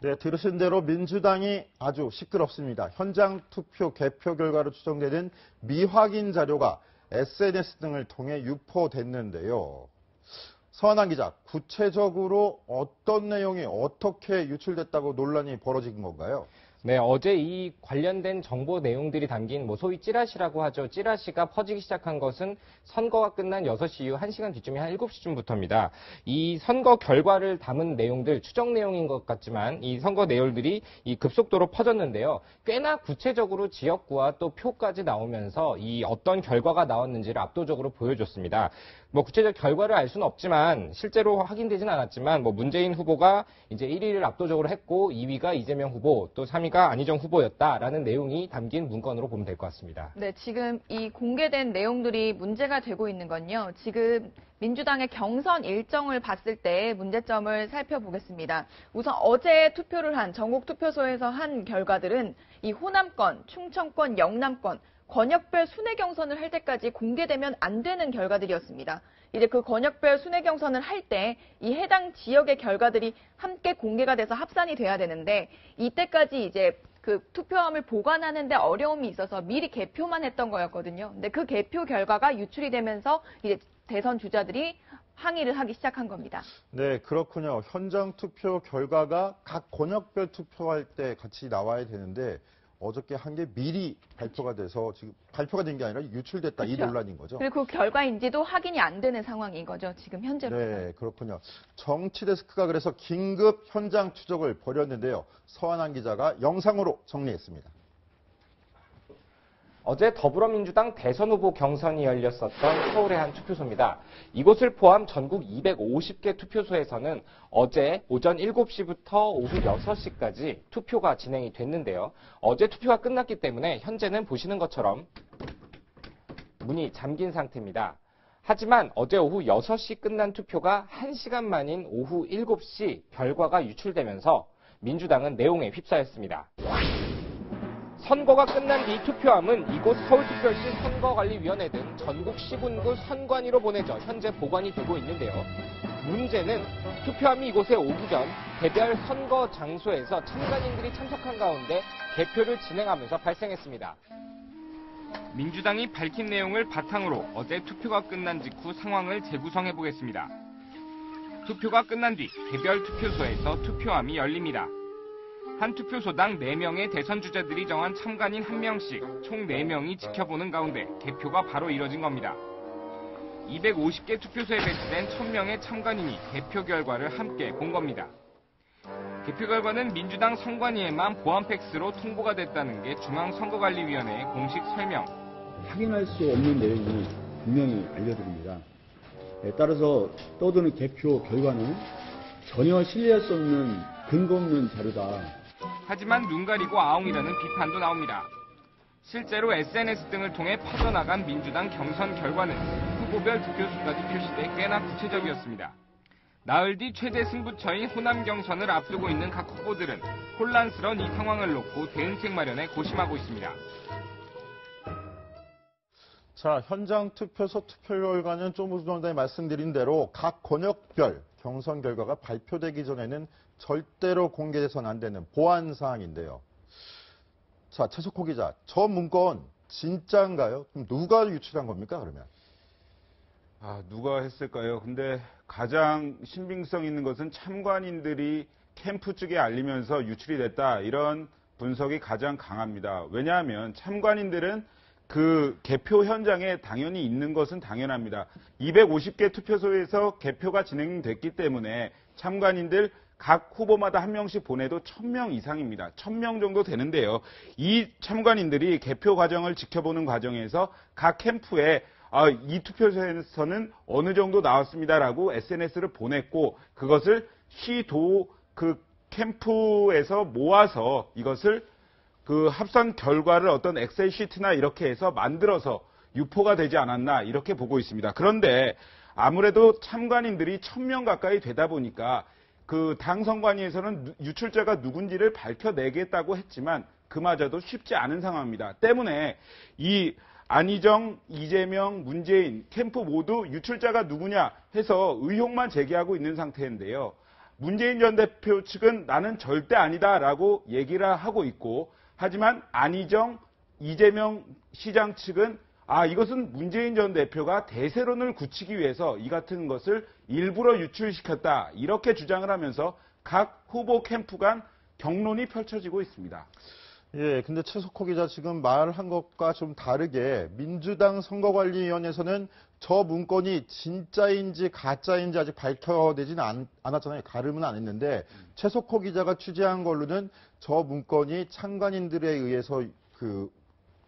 네, 들으신 대로 민주당이 아주 시끄럽습니다. 현장 투표 개표 결과로 추정되는 미확인 자료가 SNS 등을 통해 유포됐는데요. 서한한 기자, 구체적으로 어떤 내용이 어떻게 유출됐다고 논란이 벌어진 건가요? 네, 어제 이 관련된 정보 내용들이 담긴 소위 찌라시라고 하죠. 찌라시가 퍼지기 시작한 것은 선거가 끝난 6시 이후 1시간 뒤쯤이 한 7시쯤부터입니다. 이 선거 결과를 담은 내용들, 추정 내용인 것 같지만 이 선거 내용들이 이 급속도로 퍼졌는데요. 꽤나 구체적으로 지역구와 또 표까지 나오면서 이 어떤 결과가 나왔는지를 압도적으로 보여줬습니다. 구체적 결과를 알 수는 없지만 실제로 확인되지는 않았지만 문재인 후보가 이제 1위를 압도적으로 했고 2위가 이재명 후보 또 3위가 안희정 후보였다라는 내용이 담긴 문건으로 보면 될 것 같습니다. 네, 지금 이 공개된 내용들이 문제가 되고 있는 건요. 지금 민주당의 경선 일정을 봤을 때 문제점을 살펴보겠습니다. 우선 어제 투표를 한 전국 투표소에서 한 결과들은 이 호남권, 충청권, 영남권 권역별 순회 경선을 할 때까지 공개되면 안 되는 결과들이었습니다. 이제 그 권역별 순회 경선을 할 때 이 해당 지역의 결과들이 함께 공개가 돼서 합산이 돼야 되는데 이때까지 이제 그 투표함을 보관하는데 어려움이 있어서 미리 개표만 했던 거였거든요. 근데 그 개표 결과가 유출이 되면서 이제 대선 주자들이 항의를 하기 시작한 겁니다. 네, 그렇군요. 현장 투표 결과가 각 권역별 투표할 때 같이 나와야 되는데 어저께 한 게 미리 발표가 돼서 지금 발표가 된 게 아니라 유출됐다. 그렇죠. 이 논란인 거죠. 그리고 그 결과인지도 확인이 안 되는 상황인 거죠. 지금 현재로서. 네, 그렇군요. 정치데스크가 그래서 긴급 현장 추적을 벌였는데요. 서한한 기자가 영상으로 정리했습니다. 어제 더불어민주당 대선 후보 경선이 열렸었던 서울의 한 투표소입니다. 이곳을 포함 전국 250개 투표소에서는 어제 오전 7시부터 오후 6시까지 투표가 진행이 됐는데요. 어제 투표가 끝났기 때문에 현재는 보시는 것처럼 문이 잠긴 상태입니다. 하지만 어제 오후 6시 끝난 투표가 1시간 만인 오후 7시 결과가 유출되면서 민주당은 내용에 휩싸였습니다. 선거가 끝난 뒤 투표함은 이곳 서울특별시 선거관리위원회 등 전국 시군구 선관위로 보내져 현재 보관이 되고 있는데요. 문제는 투표함이 이곳에 오기 전 개별 선거 장소에서 참관인들이 참석한 가운데 개표를 진행하면서 발생했습니다. 민주당이 밝힌 내용을 바탕으로 어제 투표가 끝난 직후 상황을 재구성해 보겠습니다. 투표가 끝난 뒤 개별 투표소에서 투표함이 열립니다. 한 투표소당 4명의 대선 주자들이 정한 참관인 1명씩 총 4명이 지켜보는 가운데 개표가 바로 이뤄진 겁니다. 250개 투표소에 배치된 1000명의 참관인이 개표 결과를 함께 본 겁니다. 개표 결과는 민주당 선관위에만 보안 팩스로 통보가 됐다는 게 중앙선거관리위원회의 공식 설명. 확인할 수 없는 내용이 분명히 알려드립니다. 따라서 떠도는 개표 결과는 전혀 신뢰할 수 없는 근거 없는 자료다. 하지만 눈 가리고 아웅이라는 비판도 나옵니다. 실제로 SNS 등을 통해 퍼져나간 민주당 경선 결과는 후보별 득표수까지 표시돼 꽤나 구체적이었습니다. 나흘 뒤 최대 승부처인 호남 경선을 앞두고 있는 각 후보들은 혼란스러운 이 상황을 놓고 대응책 마련에 고심하고 있습니다. 자, 현장 투표소 투표 결과는 좀 전에 말씀드린 대로 각 권역별 경선 결과가 발표되기 전에는 절대로 공개돼서는 안 되는 보안 사항인데요. 자, 최석호 기자, 저 문건 진짜인가요? 그럼 누가 유출한 겁니까, 그러면? 누가 했을까요? 근데 가장 신빙성 있는 것은 참관인들이 캠프 측에 알리면서 유출이 됐다. 이런 분석이 가장 강합니다. 왜냐하면 참관인들은 그 개표 현장에 당연히 있는 것은 당연합니다. 250개 투표소에서 개표가 진행됐기 때문에 참관인들 각 후보마다 한 명씩 보내도 1000명 이상입니다. 1000명 정도 되는데요. 이 참관인들이 개표 과정을 지켜보는 과정에서 각 캠프에 이 투표소에서는 어느 정도 나왔습니다라고 SNS를 보냈고 그것을 시도 그 캠프에서 모아서 이것을 그 합산 결과를 어떤 엑셀 시트나 이렇게 해서 만들어서 유포가 되지 않았나 이렇게 보고 있습니다. 그런데 아무래도 참관인들이 1000명 가까이 되다 보니까 그 당 선관위에서는 유출자가 누군지를 밝혀내겠다고 했지만 그마저도 쉽지 않은 상황입니다. 때문에 이 안희정, 이재명, 문재인 캠프 모두 유출자가 누구냐 해서 의혹만 제기하고 있는 상태인데요. 문재인 전 대표 측은 나는 절대 아니다라고 얘기를 하고 있고, 하지만 안희정, 이재명 시장 측은 이것은 문재인 전 대표가 대세론을 굳히기 위해서 이 같은 것을 일부러 유출시켰다, 이렇게 주장을 하면서 각 후보 캠프 간 격론이 펼쳐지고 있습니다. 예, 근데 최석호 기자 지금 말한 것과 좀 다르게 민주당 선거관리위원회에서는 저 문건이 진짜인지 가짜인지 아직 밝혀내지는 않았잖아요. 가름은 안 했는데 최석호 기자가 취재한 걸로는 저 문건이 참관인들에 의해서 그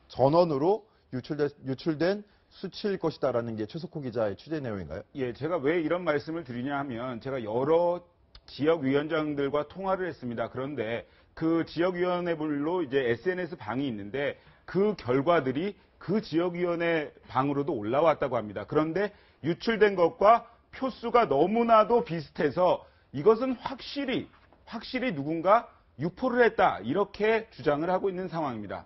전원으로 유출된 수치일 것이다라는 게 최석호 기자의 취재 내용인가요? 예, 제가 왜 이런 말씀을 드리냐 하면 제가 여러 지역위원장들과 통화를 했습니다. 그런데 그 지역위원회별로 이제 SNS 방이 있는데 그 결과들이 그 지역위원회 방으로도 올라왔다고 합니다. 그런데 유출된 것과 표수가 너무나도 비슷해서 이것은 확실히 누군가 유포를 했다, 이렇게 주장을 하고 있는 상황입니다.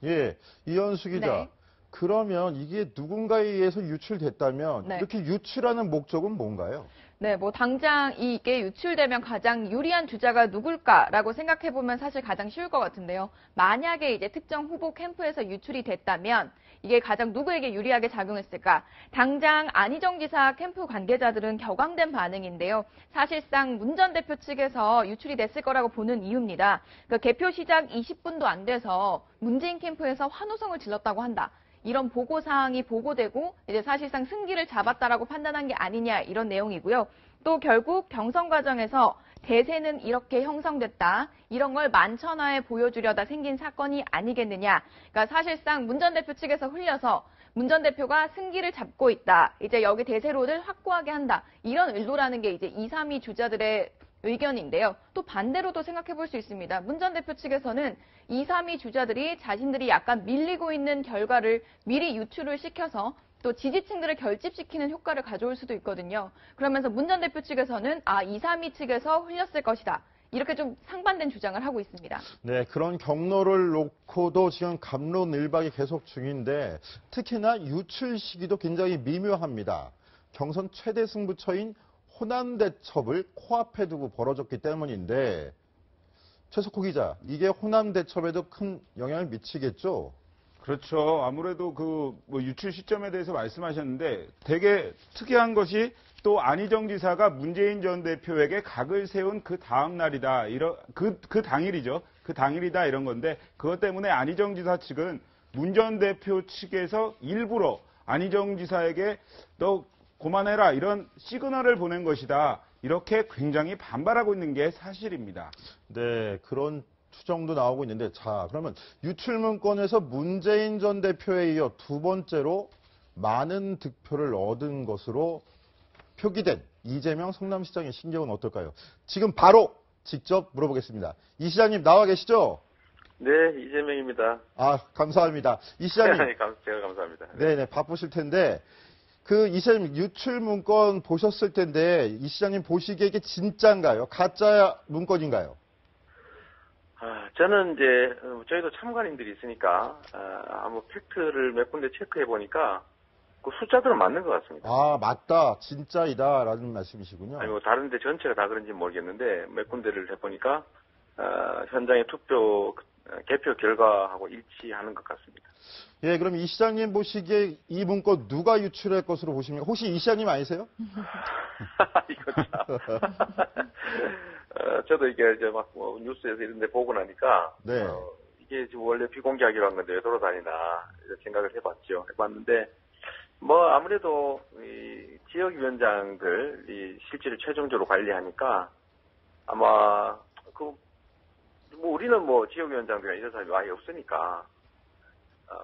예, 이현수 기자. 네. 그러면 이게 누군가에 의해서 유출됐다면 네. 이렇게 유출하는 목적은 뭔가요? 네, 뭐 당장 이게 유출되면 가장 유리한 주자가 누굴까라고 생각해보면 사실 가장 쉬울 것 같은데요. 만약에 이제 특정 후보 캠프에서 유출이 됐다면 이게 가장 누구에게 유리하게 작용했을까? 당장 안희정 지사 캠프 관계자들은 격앙된 반응인데요. 사실상 문 전 대표 측에서 유출이 됐을 거라고 보는 이유입니다. 그 개표 시작 20분도 안 돼서 문재인 캠프에서 환호성을 질렀다고 한다. 이런 보고사항이 보고되고 이제 사실상 승기를 잡았다라고 판단한 게 아니냐, 이런 내용이고요. 또 결국 경선 과정에서 대세는 이렇게 형성됐다, 이런 걸 만천하에 보여주려다 생긴 사건이 아니겠느냐. 그러니까 사실상 문 전 대표 측에서 흘려서 문 전 대표가 승기를 잡고 있다, 이제 여기 대세로를 확고하게 한다, 이런 의도라는 게 이제 2, 3위 주자들의 의견인데요. 또 반대로도 생각해 볼 수 있습니다. 문 전 대표 측에서는 2, 3위 주자들이 자신들이 약간 밀리고 있는 결과를 미리 유출을 시켜서 또 지지층들을 결집시키는 효과를 가져올 수도 있거든요. 그러면서 문 전 대표 측에서는 2, 3위 측에서 흘렸을 것이다, 이렇게 좀 상반된 주장을 하고 있습니다. 네, 그런 경로를 놓고도 지금 갑론을박이 계속 중인데 특히나 유출 시기도 굉장히 미묘합니다. 경선 최대 승부처인 호남 대첩을 코앞에 두고 벌어졌기 때문인데 최석호 기자, 이게 호남 대첩에도 큰 영향을 미치겠죠? 그렇죠. 아무래도 유출 시점에 대해서 말씀하셨는데 되게 특이한 것이 또 안희정 지사가 문재인 전 대표에게 각을 세운 그 다음 날이다, 그 당일이죠. 그 당일이다, 이런 건데 그것 때문에 안희정 지사 측은 문 전 대표 측에서 일부러 안희정 지사에게 너 그만해라, 이런 시그널을 보낸 것이다, 이렇게 굉장히 반발하고 있는 게 사실입니다. 네, 그런 추정도 나오고 있는데, 자, 그러면 유출 문건에서 문재인 전 대표에 이어 두 번째로 많은 득표를 얻은 것으로 표기된 이재명 성남시장의 신경은 어떨까요? 지금 바로 직접 물어보겠습니다. 이 시장님 나와 계시죠? 네, 이재명입니다. 감사합니다. 이 시장님. 제가 감사합니다. 네네, 바쁘실 텐데, 이 시장님 유출 문건 보셨을 텐데, 이 시장님 보시기에 이게 진짜인가요? 가짜 문건인가요? 저는 이제, 저희도 참관인들이 있으니까, 한번 팩트를 몇 군데 체크해 보니까, 그 숫자들은 맞는 것 같습니다. 맞다. 진짜이다. 라는 말씀이시군요. 아니, 다른데 전체가 다 그런지 모르겠는데, 몇 군데를 해보니까, 현장의 개표 결과하고 일치하는 것 같습니다. 예, 그럼 이 시장님 보시기에 이 문건 누가 유출할 것으로 보십니까? 혹시 이 시장님 아니세요? 이거 참. 저도 이게 뉴스에서 이런 데 보고 나니까, 네. 이게 지금 원래 비공개하기로 한 건데 왜 돌아다니나, 이런 생각을 해봤는데, 아무래도, 이 지역위원장들이 실제로 최종적으로 관리하니까, 아마, 우리는 지역위원장들이나 이런 사람이 아예 없으니까,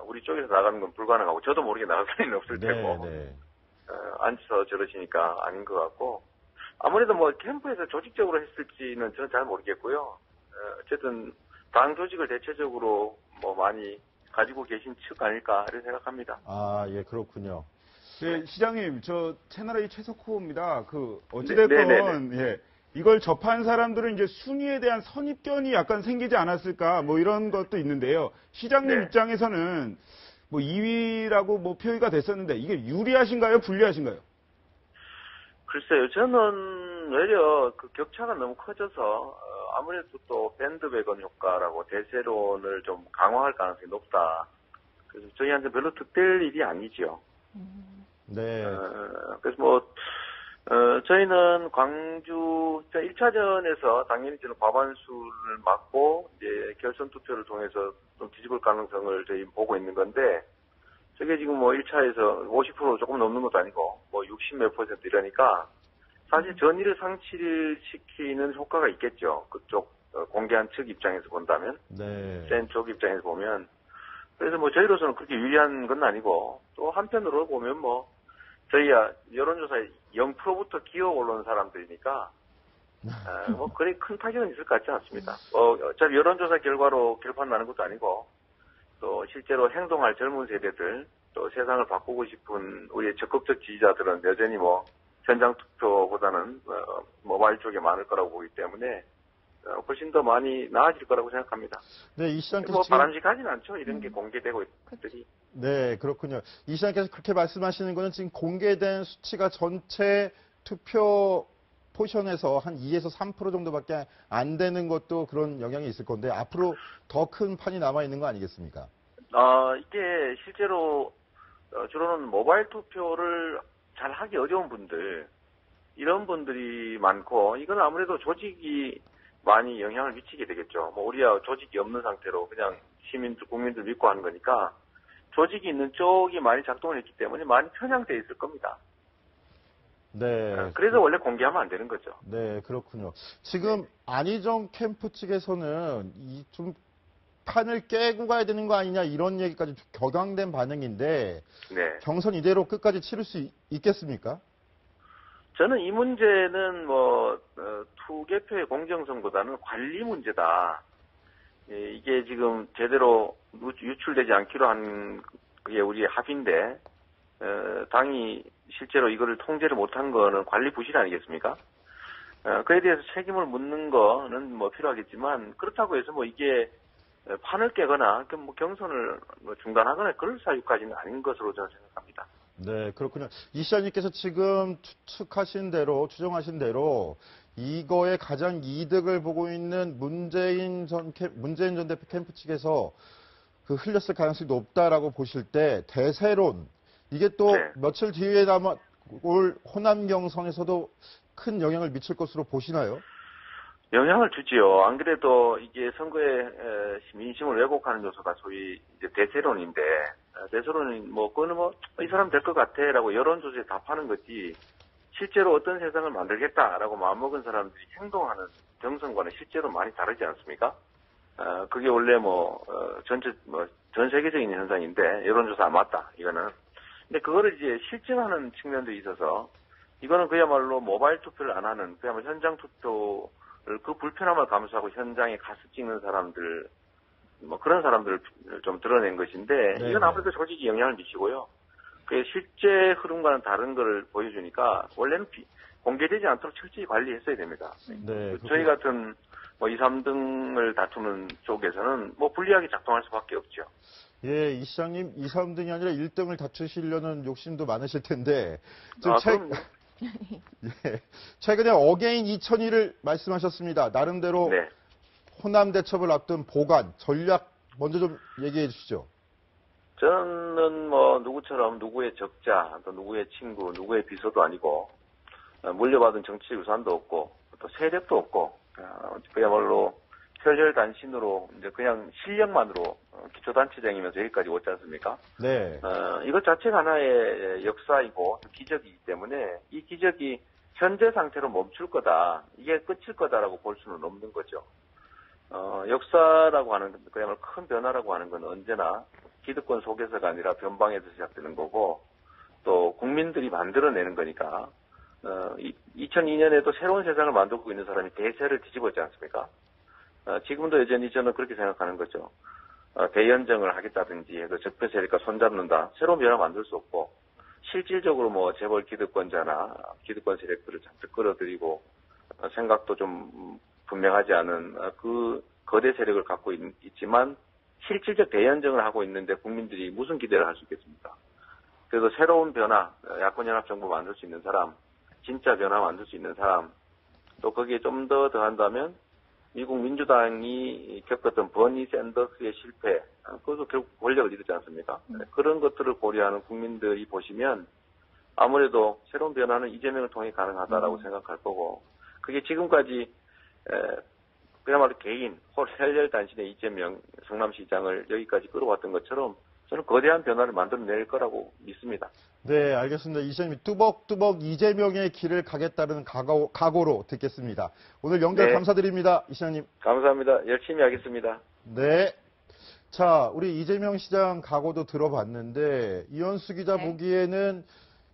우리 쪽에서 나가는 건 불가능하고, 저도 모르게 나갈 수는 없을 테고, 네. 앉아서 저러시니까 아닌 것 같고, 아무래도 캠프에서 조직적으로 했을지는 저는 잘 모르겠고요. 어쨌든, 당 조직을 대체적으로 많이 가지고 계신 측 아닐까, 이렇게 생각합니다. 예, 그렇군요. 네, 시장님, 저 채널A 최석호입니다. 어찌됐건, 예. 이걸 접한 사람들은 이제 순위에 대한 선입견이 약간 생기지 않았을까, 이런 것도 있는데요. 시장님 입장에서는 2위라고 표기가 됐었는데, 이게 유리하신가요? 불리하신가요? 글쎄요, 저는 저는 오히려 그 격차가 너무 커져서 아무래도 또 밴드웨건 효과라고 대세론을 좀 강화할 가능성이 높다. 그래서 저희한테 별로 득될 일이 아니죠. 네. 그래서 뭐 저희는 광주 1차전에서 당연히 저는 과반수를 맞고 이제 결선 투표를 통해서 좀 뒤집을 가능성을 저희 보고 있는 건데 저게 지금 뭐 1차에서 50% 조금 넘는 것도 아니고 뭐 60몇 % 이러니까 사실 전의를 상실시키는 효과가 있겠죠. 그쪽 공개한 측 입장에서 본다면 네. 센 쪽 입장에서 보면 그래서 뭐 저희로서는 그렇게 유리한 건 아니고 또 한편으로 보면 뭐 저희야 여론조사에 0%부터 기어 올라온 사람들이니까 뭐 그리 큰 타격은 있을 것 같지 않습니다. 어차피 여론조사 결과로 결판 나는 것도 아니고 또 실제로 행동할 젊은 세대들 또 세상을 바꾸고 싶은 우리의 적극적 지지자들은 여전히 뭐 현장 투표보다는 모바일 쪽에 많을 거라고 보기 때문에 훨씬 더 많이 나아질 거라고 생각합니다. 네, 이 시장께서 뭐 지금 바람직하진 않죠. 이런 게 공개되고 있들이. 네, 그렇군요. 이 시장께서 그렇게 말씀하시는 거는 지금 공개된 수치가 전체 투표 포션에서 한 2에서 3% 정도밖에 안 되는 것도 그런 영향이 있을 건데 앞으로 더 큰 판이 남아 있는 거 아니겠습니까? 이게 실제로 주로는 모바일 투표를 잘 하기 어려운 분들 이런 분들이 많고 이건 아무래도 조직이 많이 영향을 미치게 되겠죠. 뭐 우리야 조직이 없는 상태로 그냥 시민들 국민들 믿고 하는 거니까 조직이 있는 쪽이 많이 작동을 했기 때문에 많이 편향돼 있을 겁니다. 네. 그래서 원래 공개하면 안 되는 거죠. 네, 그렇군요. 지금 안희정 캠프 측에서는 이 좀 판을 깨고 가야 되는 거 아니냐 이런 얘기까지 격앙된 반응인데 네. 경선 이대로 끝까지 치를 수 있겠습니까? 저는 이 문제는 뭐 투개표의 공정성보다는 관리 문제다. 이게 지금 제대로 유출되지 않기로 한 그게 우리의 합의인데 당이 실제로 이거를 통제를 못한 거는 관리 부실 아니겠습니까? 그에 대해서 책임을 묻는 거는 뭐 필요하겠지만 그렇다고 해서 뭐 이게 판을 깨거나 뭐 경선을 중단하거나 그럴 사유까지는 아닌 것으로 저는 생각합니다. 네, 그렇군요. 이 시장님께서 지금 추측하신 대로, 추정하신 대로 이거에 가장 이득을 보고 있는 문재인 전 대표 캠프 측에서 그 흘렸을 가능성이 높다라고 보실 때 대세론 이게 또 네. 며칠 뒤에 올 호남 경선에서도 큰 영향을 미칠 것으로 보시나요? 영향을 주지요. 안 그래도 이게 선거의 민심을 왜곡하는 요소가 소위 이제 대세론인데, 대세론이 뭐, 그거는 뭐, 이 사람 될 것 같아, 라고 여론조사에 답하는 거지, 실제로 어떤 세상을 만들겠다라고 마음먹은 사람들이 행동하는 경선과는 실제로 많이 다르지 않습니까? 그게 원래 전 세계적인 현상인데, 여론조사 안 맞다, 이거는. 근데 그거를 이제 실증하는 측면도 있어서, 이거는 그야말로 모바일 투표를 안 하는, 그야말로 현장 투표, 그 불편함을 감수하고 현장에 가서 찍는 사람들, 뭐 그런 사람들을 좀 드러낸 것인데, 네. 이건 아무래도 조직이 영향을 미치고요. 그게 실제 흐름과는 다른 걸 보여주니까, 원래는 공개되지 않도록 철저히 관리했어야 됩니다. 네. 저희 같은 뭐 2, 3등을 다투는 쪽에서는 뭐 불리하게 작동할 수밖에 없죠. 예, 이 시장님 2, 3등이 아니라 1등을 다투시려는 욕심도 많으실 텐데, 그럼요. 예, 최근에 어게인 2002를 말씀하셨습니다. 나름대로 네. 호남 대첩을 앞둔 보관, 전략 먼저 좀 얘기해 주시죠. 저는 뭐 누구처럼 누구의 적자, 또 누구의 친구, 누구의 비서도 아니고 물려받은 정치 유산도 없고 또 세력도 없고 그야말로 혈혈단신으로 이제 그냥 실력만으로 기초단체장이면서 여기까지 왔지 않습니까? 네. 이것 자체가 하나의 역사이고 기적이기 때문에 이 기적이 현재 상태로 멈출 거다, 이게 끝일 거다라고 볼 수는 없는 거죠. 역사라고 하는 그야말로 큰 변화라고 하는 건 언제나 기득권 속에서가 아니라 변방에서 시작되는 거고 또 국민들이 만들어내는 거니까 2002년에도 새로운 세상을 만들고 있는 사람이 대세를 뒤집었지 않습니까? 지금도 여전히 저는 그렇게 생각하는 거죠. 대연정을 하겠다든지 적폐 세력과 손잡는다. 새로운 변화 만들 수 없고 실질적으로 뭐 재벌 기득권자나 기득권 세력들을 잔뜩 끌어들이고 생각도 좀 분명하지 않은 그 거대 세력을 갖고 있지만 실질적 대연정을 하고 있는데 국민들이 무슨 기대를 할 수 있겠습니까? 그래서 새로운 변화, 야권연합정부 만들 수 있는 사람, 진짜 변화 만들 수 있는 사람, 또 거기에 좀 더 더한다면 미국 민주당이 겪었던 버니 샌더스의 실패, 그것도 결국 권력을 잃었지 않습니까? 그런 것들을 고려하는 국민들이 보시면 아무래도 새로운 변화는 이재명을 통해 가능하다라고 생각할 거고, 그게 지금까지 그야말로 개인, 혈혈단신의 이재명 성남시장을 여기까지 끌어왔던 것처럼 저는 거대한 변화를 만들어낼 거라고 믿습니다. 네, 알겠습니다. 이시장님 뚜벅뚜벅 이재명의 길을 가겠다는 각오로 듣겠습니다. 오늘 연결 네. 감사드립니다. 이시장님. 감사합니다. 열심히 하겠습니다. 네. 자, 우리 이재명 시장 각오도 들어봤는데 이현수 기자 네. 보기에는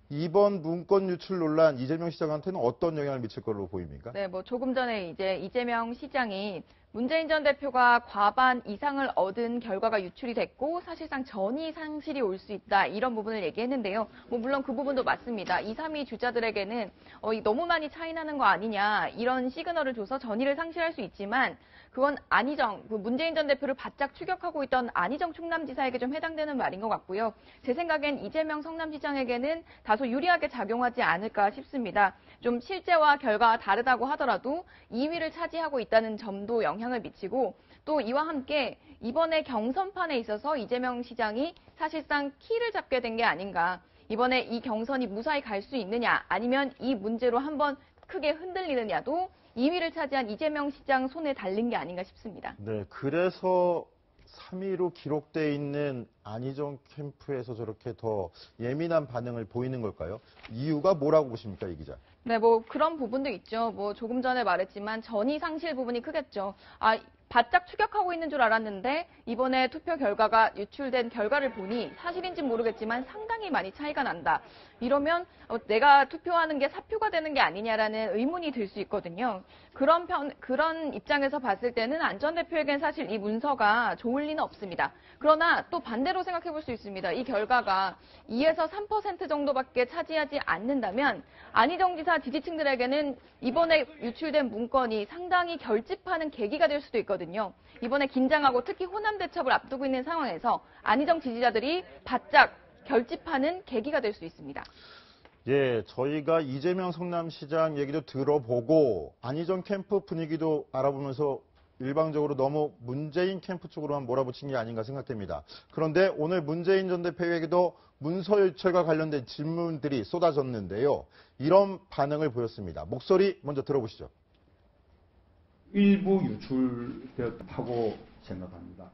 이번 문건 유출 논란 이재명 시장한테는 어떤 영향을 미칠 걸로 보입니까? 네, 뭐 조금 전에 이제 이재명 시장이 문재인 전 대표가 과반 이상을 얻은 결과가 유출이 됐고 사실상 전이 상실이 올 수 있다 이런 부분을 얘기했는데요. 뭐 물론 그 부분도 맞습니다. 2, 3위 주자들에게는 너무 많이 차이 나는 거 아니냐 이런 시그널을 줘서 전의를 상실할 수 있지만 그건 안희정, 문재인 전 대표를 바짝 추격하고 있던 안희정 충남지사에게 좀 해당되는 말인 것 같고요. 제 생각엔 이재명 성남시장에게는 다소 유리하게 작용하지 않을까 싶습니다. 좀 실제와 결과가 다르다고 하더라도 2위를 차지하고 있다는 점도 영향을 미치고 또 이와 함께 이번에 경선판에 있어서 이재명 시장이 사실상 키를 잡게 된 게 아닌가. 이번에 이 경선이 무사히 갈 수 있느냐 아니면 이 문제로 한번 크게 흔들리느냐도 2위를 차지한 이재명 시장 손에 달린 게 아닌가 싶습니다. 네, 그래서 3위로 기록돼 있는 안희정 캠프에서 저렇게 더 예민한 반응을 보이는 걸까요? 이유가 뭐라고 보십니까, 이 기자? 네, 뭐 그런 부분도 있죠. 뭐 조금 전에 말했지만 전이 상실 부분이 크겠죠. 바짝 추격하고 있는 줄 알았는데 이번에 투표 결과가 유출된 결과를 보니 사실인지 모르겠지만 상당히 많이 차이가 난다. 이러면 내가 투표하는 게 사표가 되는 게 아니냐라는 의문이 들 수 있거든요. 그런 입장에서 봤을 때는 안 전 대표에겐 사실 이 문서가 좋을 리는 없습니다. 그러나 또 반대로 생각해 볼 수 있습니다. 이 결과가 2에서 3% 정도밖에 차지하지 않는다면 안희정 지사 지지층들에게는 이번에 유출된 문건이 상당히 결집하는 계기가 될 수도 있거든요. 이번에 긴장하고 특히 호남 대첩을 앞두고 있는 상황에서 안희정 지지자들이 바짝 결집하는 계기가 될 수 있습니다. 예, 저희가 이재명 성남시장 얘기도 들어보고 안희정 캠프 분위기도 알아보면서 일방적으로 너무 문재인 캠프 쪽으로만 몰아붙인 게 아닌가 생각됩니다. 그런데 오늘 문재인 전 대표에게도 문서 유출과 관련된 질문들이 쏟아졌는데요. 이런 반응을 보였습니다. 목소리 먼저 들어보시죠. 일부 유출되었다고 생각합니다.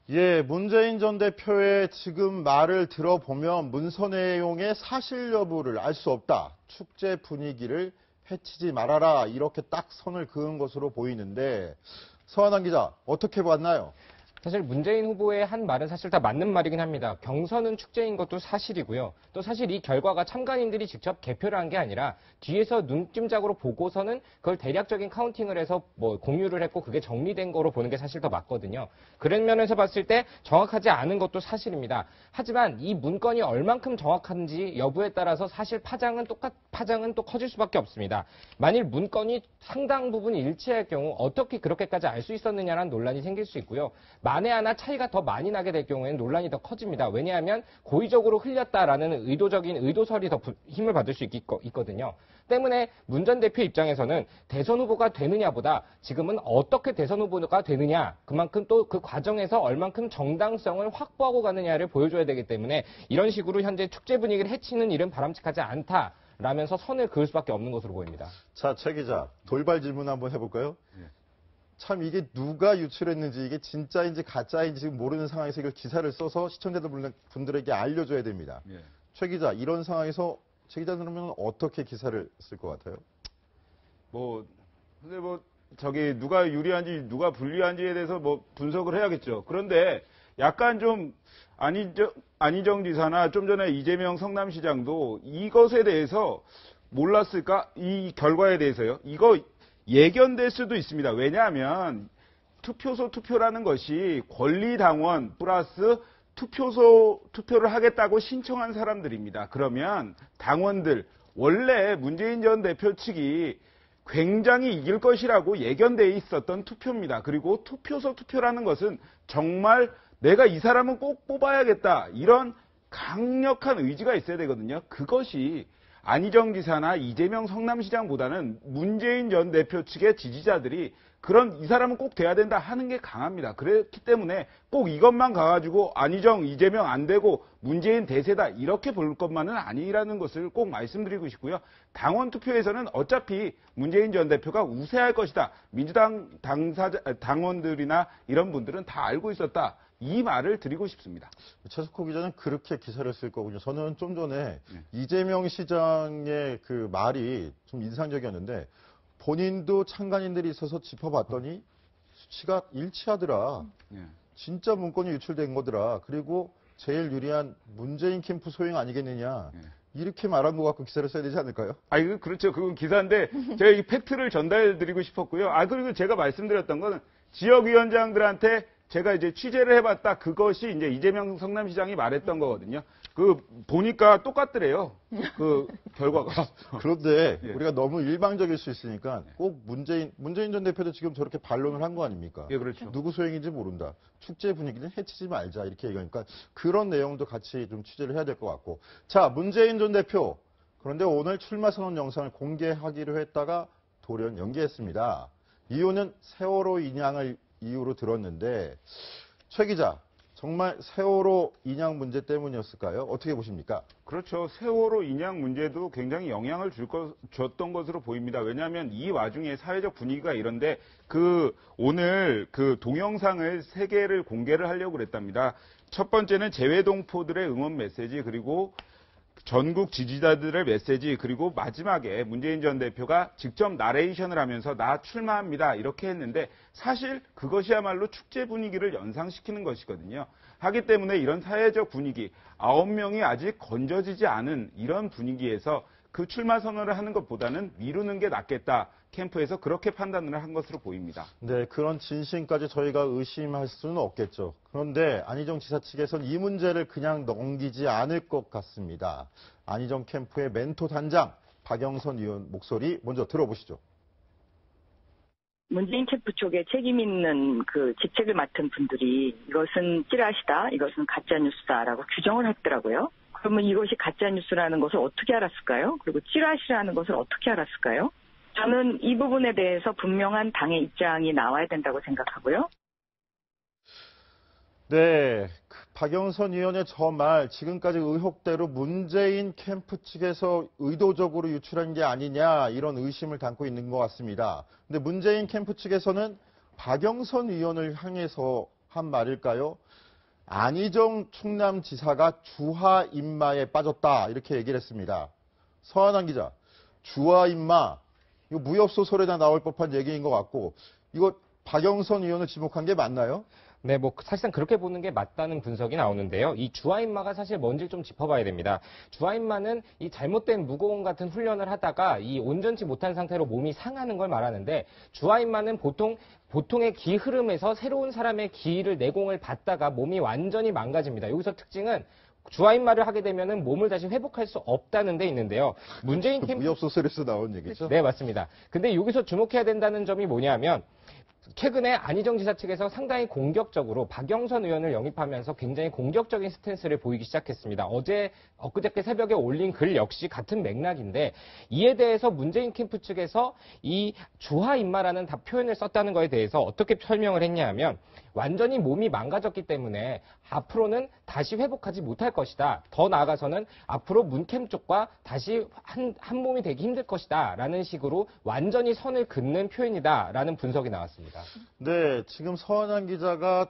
예, 문재인 전 대표의 지금 말을 들어보면 문서 내용의 사실 여부를 알 수 없다. 축제 분위기를 해치지 말아라. 이렇게 딱 선을 그은 것으로 보이는데 서한환 기자 어떻게 봤나요? 사실 문재인 후보의 한 말은 사실 다 맞는 말이긴 합니다. 경선은 축제인 것도 사실이고요. 또 사실 이 결과가 참관인들이 직접 개표를 한 게 아니라 뒤에서 눈찜작으로 보고서는 그걸 대략적인 카운팅을 해서 뭐 공유를 했고 그게 정리된 거로 보는 게 사실 더 맞거든요. 그런 면에서 봤을 때 정확하지 않은 것도 사실입니다. 하지만 이 문건이 얼만큼 정확한지 여부에 따라서 사실 파장은 또 커질 수밖에 없습니다. 만일 문건이 상당 부분 일치할 경우 어떻게 그렇게까지 알 수 있었느냐라는 논란이 생길 수 있고요. 만에 하나 차이가 더 많이 나게 될 경우에는 논란이 더 커집니다. 왜냐하면 고의적으로 흘렸다라는 의도적인 의도설이 더 힘을 받을 수 있거든요. 때문에 문 전 대표 입장에서는 대선 후보가 되느냐보다 지금은 어떻게 대선 후보가 되느냐, 그만큼 또 그 과정에서 얼만큼 정당성을 확보하고 가느냐를 보여줘야 되기 때문에 이런 식으로 현재 축제 분위기를 해치는 일은 바람직하지 않다라면서 선을 그을 수밖에 없는 것으로 보입니다. 자, 최 기자, 돌발 질문 한번 해볼까요? 참 이게 누가 유출했는지 이게 진짜인지 가짜인지 지금 모르는 상황에서 이걸 기사를 써서 시청자분들에게 알려줘야 됩니다. 예. 최 기자, 이런 상황에서 최 기자는 어떻게 기사를 쓸 것 같아요? 근데 저기 누가 유리한지 누가 불리한지에 대해서 분석을 해야겠죠. 그런데 약간 좀 안희정 지사나 좀 전에 이재명 성남시장도 이것에 대해서 몰랐을까? 이 결과에 대해서요. 이거 예견될 수도 있습니다. 왜냐하면 투표소 투표라는 것이 권리당원 플러스 투표를 하겠다고 신청한 사람들입니다. 그러면 당원들, 원래 문재인 전 대표 측이 굉장히 이길 것이라고 예견돼 있었던 투표입니다. 그리고 투표소 투표라는 것은 정말 내가 이 사람은 꼭 뽑아야겠다. 이런 강력한 의지가 있어야 되거든요. 그것이 안희정 지사나 이재명 성남시장보다는 문재인 전 대표 측의 지지자들이 그런 이 사람은 꼭 돼야 된다 하는 게 강합니다. 그렇기 때문에 꼭 이것만 가가지고 안희정, 이재명 안 되고 문재인 대세다 이렇게 볼 것만은 아니라는 것을 꼭 말씀드리고 싶고요. 당원 투표에서는 어차피 문재인 전 대표가 우세할 것이다. 민주당 당원들이나 이런 분들은 다 알고 있었다. 이 말을 드리고 싶습니다. 최석호 기자는 그렇게 기사를 쓸 거군요. 저는 좀 전에 이재명 시장의 그 말이 좀 인상적이었는데 본인도 참관인들이 있어서 짚어봤더니 수치가 일치하더라. 진짜 문건이 유출된 거더라. 그리고 제일 유리한 문재인 캠프 소행 아니겠느냐. 이렇게 말한 것 같고 기사를 써야 되지 않을까요? 그렇죠. 그건 기사인데 제가 이 팩트를 전달드리고 싶었고요. 그리고 제가 말씀드렸던 거는 지역위원장들한테 제가 이제 취재를 해봤다. 그것이 이제 이재명 성남시장이 말했던 거거든요. 보니까 똑같더래요. 그 결과가. 그런데 예. 우리가 너무 일방적일 수 있으니까 꼭 문재인 전 대표도 지금 저렇게 반론을 한 거 아닙니까? 예, 그렇죠. 누구 소행인지 모른다. 축제 분위기는 해치지 말자. 이렇게 얘기하니까 그런 내용도 같이 좀 취재를 해야 될 것 같고. 자, 문재인 전 대표. 그런데 오늘 출마 선언 영상을 공개하기로 했다가 돌연 연기했습니다. 이유는 세월호 인양을 이유로 들었는데 최 기자, 정말 세월호 인양 문제 때문이었을까요? 어떻게 보십니까? 그렇죠. 세월호 인양 문제도 굉장히 영향을 줬던 것으로 보입니다. 왜냐하면 이 와중에 사회적 분위기가 이런데 오늘 그 동영상을 3개를 공개를 하려고 그랬답니다. 첫 번째는 재외동포들의 응원 메시지, 그리고 전국 지지자들의 메시지, 그리고 마지막에 문재인 전 대표가 직접 나레이션을 하면서 나 출마합니다 이렇게 했는데 사실 그것이야말로 축제 분위기를 연상시키는 것이거든요. 하기 때문에 이런 사회적 분위기, 9명이 아직 건져지지 않은 이런 분위기에서 그 출마 선언을 하는 것보다는 미루는 게 낫겠다. 캠프에서 그렇게 판단을 한 것으로 보입니다. 네, 그런 진심까지 저희가 의심할 수는 없겠죠. 그런데 안희정 지사 측에서는 이 문제를 그냥 넘기지 않을 것 같습니다. 안희정 캠프의 멘토 단장 박영선 의원 목소리 먼저 들어보시죠. 문재인 캠프 쪽에 책임 있는 그 직책을 맡은 분들이 이것은 찌라시다, 이것은 가짜뉴스다라고 규정을 했더라고요. 그러면 이것이 가짜뉴스라는 것을 어떻게 알았을까요? 그리고 찌라시라는 것을 어떻게 알았을까요? 저는 이 부분에 대해서 분명한 당의 입장이 나와야 된다고 생각하고요. 네, 박영선 의원의 저 말 지금까지 의혹대로 문재인 캠프 측에서 의도적으로 유출한 게 아니냐 이런 의심을 담고 있는 것 같습니다. 근데 문재인 캠프 측에서는 박영선 의원을 향해서 한 말일까요? 안희정 충남지사가 주화 인마에 빠졌다 이렇게 얘기를 했습니다. 서한환 기자, 주화 인마 이거 무협소설에나 나올 법한 얘기인 것 같고 이거 박영선 의원을 지목한 게 맞나요? 네, 사실상 그렇게 보는 게 맞다는 분석이 나오는데요. 이 주화인마가 사실 뭔지 좀 짚어봐야 됩니다. 주화인마는 이 잘못된 무고원 같은 훈련을 하다가 이 온전치 못한 상태로 몸이 상하는 걸 말하는데 주화인마는 보통의 기 흐름에서 새로운 사람의 기를 내공을 받다가 몸이 완전히 망가집니다. 여기서 특징은 주화인마를 하게 되면은 몸을 다시 회복할 수 없다는 데 있는데요. 문재인 캠프 무협소설에서 나온 얘기죠? 네, 맞습니다. 근데 여기서 주목해야 된다는 점이 뭐냐면 최근에 안희정 지사 측에서 상당히 공격적으로 박영선 의원을 영입하면서 굉장히 공격적인 스탠스를 보이기 시작했습니다. 엊그저께 새벽에 올린 글 역시 같은 맥락인데 이에 대해서 문재인 캠프 측에서 이 주화인마라는 표현을 썼다는 거에 대해서 어떻게 설명을 했냐 하면 완전히 몸이 망가졌기 때문에 앞으로는 다시 회복하지 못할 것이다. 더 나아가서는 앞으로 문캠 쪽과 다시 한 몸이 되기 힘들 것이다. 라는 식으로 완전히 선을 긋는 표현이다. 라는 분석이 나왔습니다. 네, 지금 서한환 기자가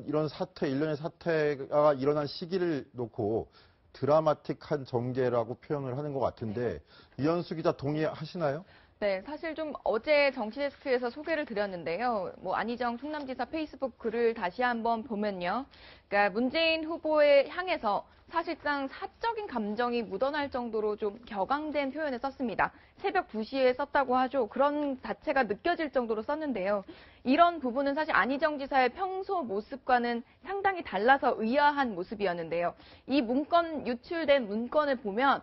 이런 사태, 일련의 사태가 일어난 시기를 놓고 드라마틱한 전개라고 표현을 하는 것 같은데 이현수 기자 동의하시나요? 네, 사실 좀 어제 정치데스크에서 소개를 드렸는데요. 안희정 충남지사 페이스북 글을 다시 한번 보면요. 그러니까 문재인 후보에 향해서 사실상 사적인 감정이 묻어날 정도로 좀 격앙된 표현을 썼습니다. 새벽 2시에 썼다고 하죠. 그런 자체가 느껴질 정도로 썼는데요. 이런 부분은 사실 안희정 지사의 평소 모습과는 상당히 달라서 의아한 모습이었는데요. 이 유출된 문건을 보면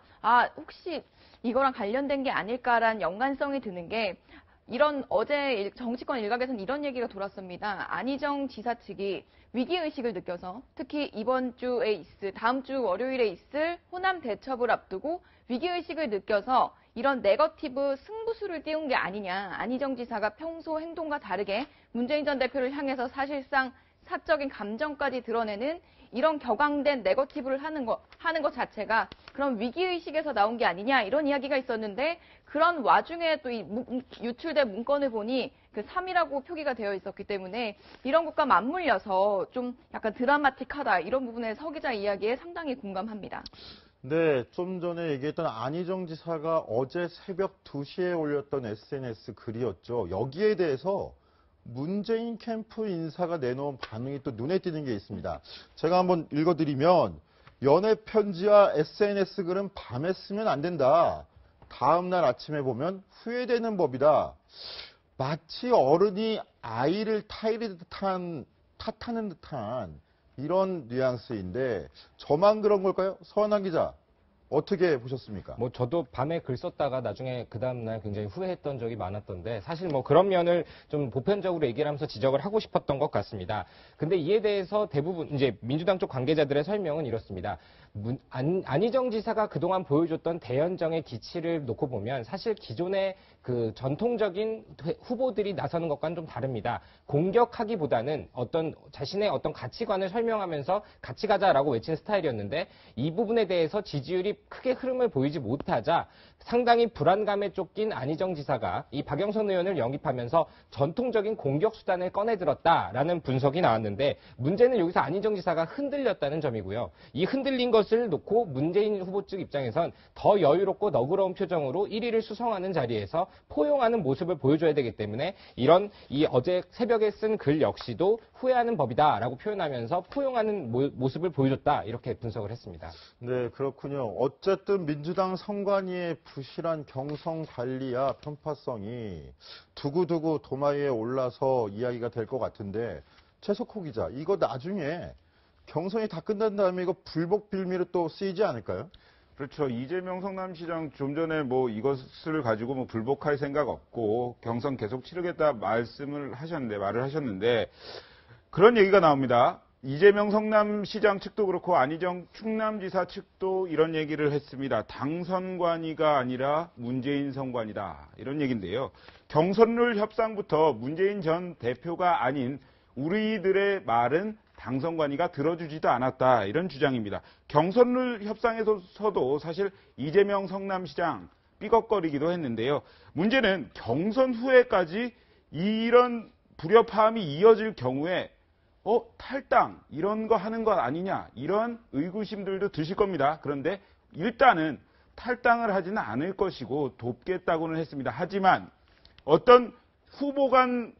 혹시 이거랑 관련된 게 아닐까라는 연관성이 드는 게 어제 정치권 일각에서는 이런 얘기가 돌았습니다. 안희정 지사 측이 위기의식을 느껴서 특히 다음 주 월요일에 있을 호남 대첩을 앞두고 위기의식을 느껴서 이런 네거티브 승부수를 띄운 게 아니냐. 안희정 지사가 평소 행동과 다르게 문재인 전 대표를 향해서 사실상 사적인 감정까지 드러내는 이런 격앙된 네거티브를 하는 것 자체가 그런 위기의식에서 나온 게 아니냐 이런 이야기가 있었는데 그런 와중에 또 유출된 문건을 보니 그 3이라고 표기가 되어 있었기 때문에 이런 것과 맞물려서 좀 약간 드라마틱하다 이런 부분에 서 기자 이야기에 상당히 공감합니다. 네, 좀 전에 얘기했던 안희정 지사가 어제 새벽 2시에 올렸던 SNS 글이었죠. 여기에 대해서 문재인 캠프 인사가 내놓은 반응이 또 눈에 띄는 게 있습니다. 제가 한번 읽어드리면 연애 편지와 SNS 글은 밤에 쓰면 안 된다. 다음 날 아침에 보면 후회되는 법이다. 마치 어른이 아이를 탓하는 듯한 이런 뉘앙스인데 저만 그런 걸까요? 서한한 기자. 어떻게 보셨습니까? 뭐 저도 밤에 글 썼다가 나중에 그 다음날 굉장히 후회했던 적이 많았던데 사실 뭐 그런 면을 좀 보편적으로 얘기를 하면서 지적을 하고 싶었던 것 같습니다. 근데 이에 대해서 대부분 이제 민주당 쪽 관계자들의 설명은 이렇습니다. 안희정 지사가 그동안 보여줬던 대연정의 기치를 놓고 보면 사실 기존의 그 전통적인 후보들이 나서는 것과는 좀 다릅니다. 공격하기보다는 자신의 어떤 가치관을 설명하면서 같이 가자라고 외친 스타일이었는데 이 부분에 대해서 지지율이 크게 흐름을 보이지 못하자 상당히 불안감에 쫓긴 안희정 지사가 이 박영선 의원을 영입하면서 전통적인 공격 수단을 꺼내들었다라는 분석이 나왔는데 문제는 여기서 안희정 지사가 흔들렸다는 점이고요. 이 흔들린 것을 놓고 문재인 후보 측 입장에선 더 여유롭고 너그러운 표정으로 1위를 수성하는 자리에서 포용하는 모습을 보여줘야 되기 때문에 이 어제 새벽에 쓴 글 역시도 후회하는 법이다라고 표현하면서 포용하는 모습을 보여줬다 이렇게 분석을 했습니다. 네, 그렇군요. 어쨌든 민주당 선관위의 부실한 경선 관리와 편파성이 두고두고 도마 위에 올라서 이야기가 될 것 같은데 최석호 기자, 이거 나중에 경선이 다 끝난 다음에 이거 불복 빌미로 또 쓰이지 않을까요? 그렇죠. 이재명 성남시장 좀 전에 뭐 이것을 가지고 뭐 불복할 생각 없고 경선 계속 치르겠다 말을 하셨는데 그런 얘기가 나옵니다. 이재명 성남시장 측도 그렇고 안희정 충남지사 측도 이런 얘기를 했습니다. 당선관위가 아니라 문재인 선관위다. 이런 얘기인데요. 경선룰 협상부터 문재인 전 대표가 아닌 우리들의 말은 당선관위가 들어주지도 않았다. 이런 주장입니다. 경선룰 협상에서도 사실 이재명 성남시장 삐걱거리기도 했는데요. 문제는 경선 후에까지 이런 불협화음이 이어질 경우에 탈당 이런 거 하는 것 아니냐 이런 의구심들도 드실 겁니다. 그런데 일단은 탈당을 하지는 않을 것이고 돕겠다고는 했습니다. 하지만 어떤 후보 간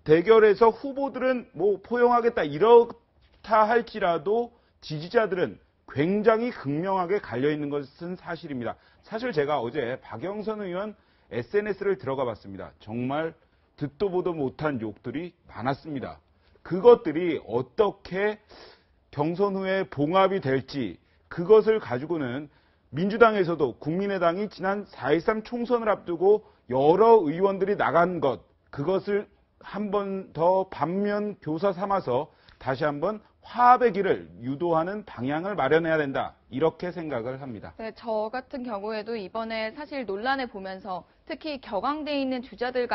대결에서 후보들은 뭐 포용하겠다 이렇다 할지라도 지지자들은 굉장히 극명하게 갈려있는 것은 사실입니다. 사실 제가 어제 박영선 의원 SNS를 들어가 봤습니다. 정말 듣도 보도 못한 욕들이 많았습니다. 그것들이 어떻게 경선 후에 봉합이 될지 그것을 가지고는 민주당에서도 국민의당이 지난 4.13 총선을 앞두고 여러 의원들이 나간 그것을 한 번 더 반면 교사 삼아서 다시 한번 화합의 길을 유도하는 방향을 마련해야 된다. 이렇게 생각을 합니다. 네, 저 같은 경우에도 이번에 사실 논란을 보면서 특히 격앙돼 있는 주자들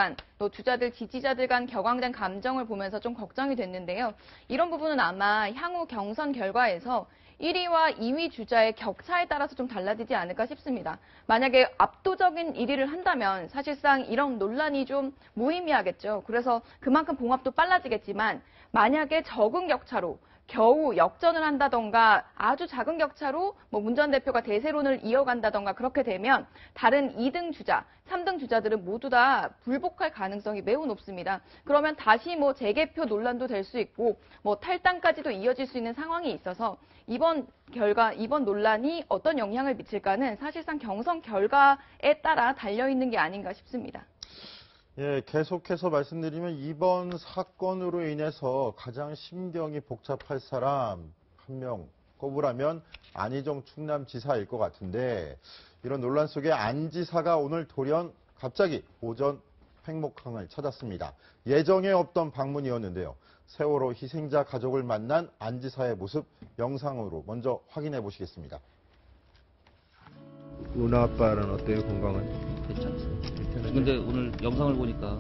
지지자들 간 격앙된 감정을 보면서 좀 걱정이 됐는데요. 이런 부분은 아마 향후 경선 결과에서 1위와 2위 주자의 격차에 따라서 좀 달라지지 않을까 싶습니다. 만약에 압도적인 1위를 한다면 사실상 이런 논란이 좀 무의미하겠죠. 그래서 그만큼 봉합도 빨라지겠지만 만약에 적은 격차로 겨우 역전을 한다던가 아주 작은 격차로 문 전 대표가 대세론을 이어간다던가 그렇게 되면 다른 2등 주자, 3등 주자들은 모두 다 불복할 가능성이 매우 높습니다. 그러면 다시 재개표 논란도 될 수 있고 탈당까지도 이어질 수 있는 상황이 있어서 이번 논란이 어떤 영향을 미칠까는 사실상 경선 결과에 따라 달려있는 게 아닌가 싶습니다. 예, 계속해서 말씀드리면 이번 사건으로 인해서 가장 심경이 복잡할 사람 한 명 꼽으라면 안희정 충남지사일 것 같은데 이런 논란 속에 안 지사가 오늘 돌연 갑자기 오전 팽목항을 찾았습니다. 예정에 없던 방문이었는데요. 세월호 희생자 가족을 만난 안 지사의 모습 영상으로 먼저 확인해 보시겠습니다. 은하 아빠는 어때요? 건강은? 괜찮죠. 근데 오늘 영상을 보니까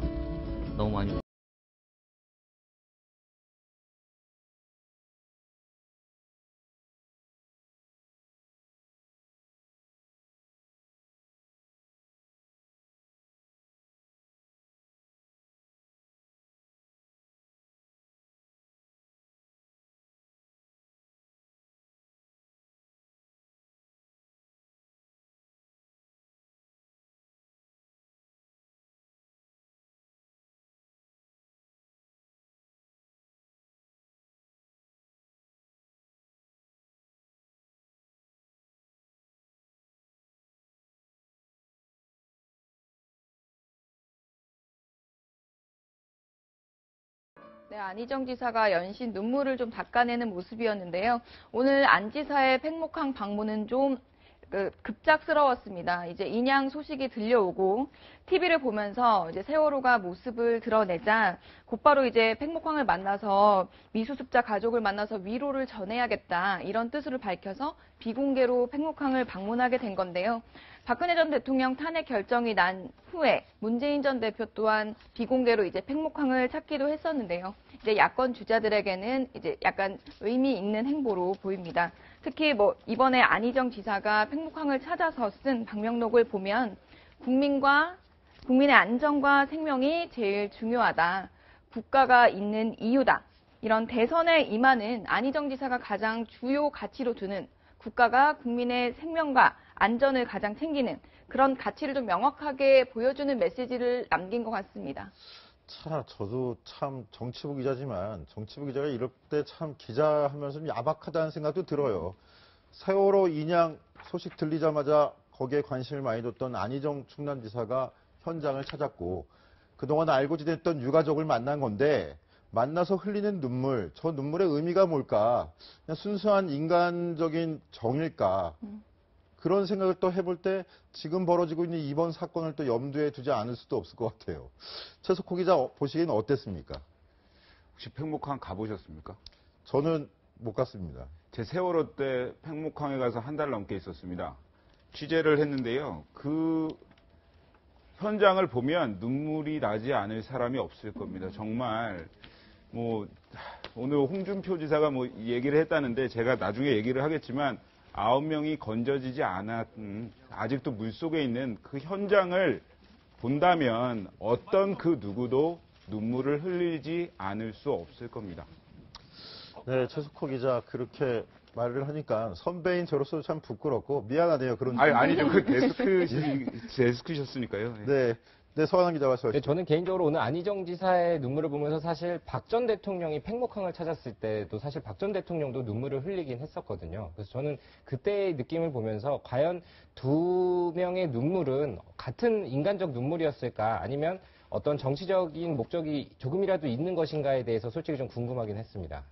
너무 많이 네, 안희정 지사가 연신 눈물을 좀 닦아내는 모습이었는데요. 오늘 안 지사의 팽목항 방문은 좀 급작스러웠습니다. 이제 인양 소식이 들려오고 TV를 보면서 이제 세월호가 모습을 드러내자 곧바로 이제 팽목항을 만나서 미수습자 가족을 만나서 위로를 전해야겠다 이런 뜻을 밝혀서 비공개로 팽목항을 방문하게 된 건데요. 박근혜 전 대통령 탄핵 결정이 난 후에 문재인 전 대표 또한 비공개로 이제 팽목항을 찾기도 했었는데요. 이제 야권 주자들에게는 이제 약간 의미 있는 행보로 보입니다. 특히 이번에 안희정 지사가 팽목항을 찾아서 쓴 방명록을 보면 국민의 안전과 생명이 제일 중요하다. 국가가 있는 이유다. 이런 대선에 임하는 안희정 지사가 가장 주요 가치로 두는 국가가 국민의 생명과 안전을 가장 챙기는 그런 가치를 좀 명확하게 보여주는 메시지를 남긴 것 같습니다. 저도 참 정치부 기자지만 정치부 기자가 이럴 때 참 기자하면서 좀 야박하다는 생각도 들어요. 세월호 인양 소식 들리자마자 거기에 관심을 많이 뒀던 안희정 충남지사가 현장을 찾았고 그동안 알고 지냈던 유가족을 만난 건데 만나서 흘리는 눈물, 저 눈물의 의미가 뭘까? 그냥 순수한 인간적인 정일까? 그런 생각을 또 해볼 때 지금 벌어지고 있는 이번 사건을 또 염두에 두지 않을 수도 없을 것 같아요. 최석호 기자 보시기에는 어땠습니까? 혹시 팽목항 가보셨습니까? 저는 못 갔습니다. 제 세월호 때 팽목항에 가서 한 달 넘게 있었습니다. 취재를 했는데요. 그 현장을 보면 눈물이 나지 않을 사람이 없을 겁니다. 정말 오늘 홍준표 지사가 얘기를 했다는데 제가 나중에 얘기를 하겠지만 9명이 건져지지 않았던 아직도 물속에 있는 그 현장을 본다면 어떤 그 누구도 눈물을 흘리지 않을 수 없을 겁니다. 네, 최석호 기자 그렇게 말을 하니까 선배인 저로서 참 부끄럽고 미안하네요. 그런 아니죠. 그 데스크셨으니까요. 네. 네, 서한환 기자 말씀하시죠. 네, 저는 개인적으로 오늘 안희정 지사의 눈물을 보면서 사실 박 전 대통령이 팽목항을 찾았을 때도 사실 박 전 대통령도 눈물을 흘리긴 했었거든요. 그래서 저는 그때의 느낌을 보면서 과연 두 명의 눈물은 같은 인간적 눈물이었을까 아니면 어떤 정치적인 목적이 조금이라도 있는 것인가에 대해서 솔직히 좀 궁금하긴 했습니다.